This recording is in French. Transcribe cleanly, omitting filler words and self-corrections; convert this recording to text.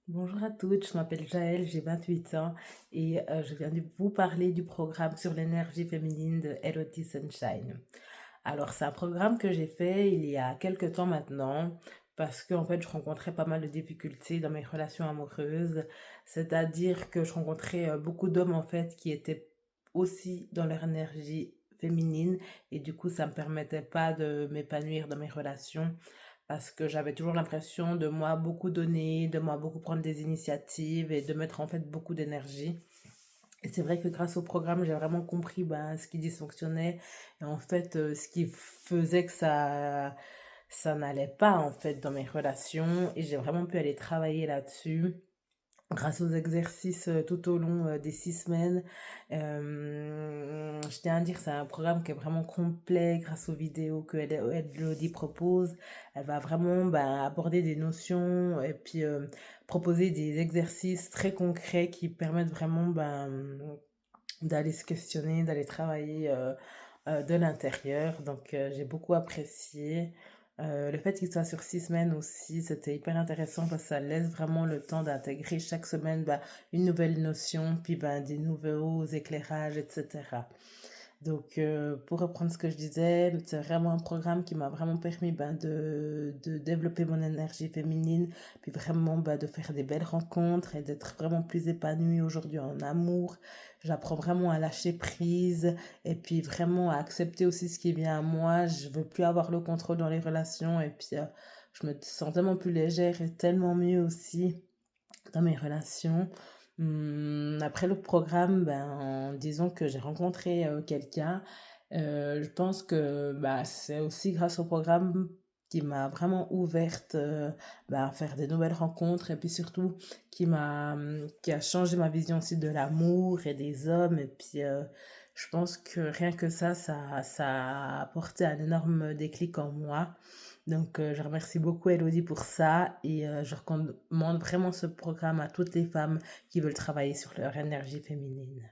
Bonjour à toutes, je m'appelle Jaël, j'ai 28 ans et je viens de vous parler du programme sur l'énergie féminine de Elodie Sunshine. Alors, c'est un programme que j'ai fait il y a quelques temps maintenant parce que en fait, je rencontrais pas mal de difficultés dans mes relations amoureuses, c'est-à-dire que je rencontrais beaucoup d'hommes en fait qui étaient aussi dans leur énergie féminine et du coup, ça me permettait pas de m'épanouir dans mes relations parce que j'avais toujours l'impression de moi beaucoup donner, de moi beaucoup prendre des initiatives et de mettre en fait beaucoup d'énergie. Et c'est vrai que grâce au programme, j'ai vraiment compris ben, ce qui dysfonctionnait et en fait ce qui faisait que ça n'allait pas en fait dans mes relations et j'ai vraiment pu aller travailler là-dessus. Grâce aux exercices, tout au long, des 6 semaines, je tiens à dire, c'est un programme qui est vraiment complet grâce aux vidéos que Elodie propose. Elle va vraiment, ben, aborder des notions et puis, proposer des exercices très concrets qui permettent vraiment, ben, d'aller se questionner, d'aller travailler, de l'intérieur. Donc, j'ai beaucoup apprécié. Le fait qu'il soit sur 6 semaines aussi, c'était hyper intéressant parce que ça laisse vraiment le temps d'intégrer chaque semaine, bah, une nouvelle notion, puis ben, des nouveaux éclairages, etc. Donc, pour reprendre ce que je disais, c'est vraiment un programme qui m'a vraiment permis ben, de développer mon énergie féminine, puis vraiment ben, de faire des belles rencontres et d'être vraiment plus épanouie aujourd'hui en amour. J'apprends vraiment à lâcher prise et puis vraiment à accepter aussi ce qui vient à moi. Je veux plus avoir le contrôle dans les relations et puis je me sens tellement plus légère et tellement mieux aussi dans mes relations. Après le programme, ben, disons que j'ai rencontré quelqu'un. Je pense que bah, c'est aussi grâce au programme qui m'a vraiment ouverte bah, à faire des nouvelles rencontres et puis surtout qui a changé ma vision aussi de l'amour et des hommes. Et puis je pense que rien que ça a apporté un énorme déclic en moi. Donc, je remercie beaucoup Elodie pour ça et je recommande vraiment ce programme à toutes les femmes qui veulent travailler sur leur énergie féminine.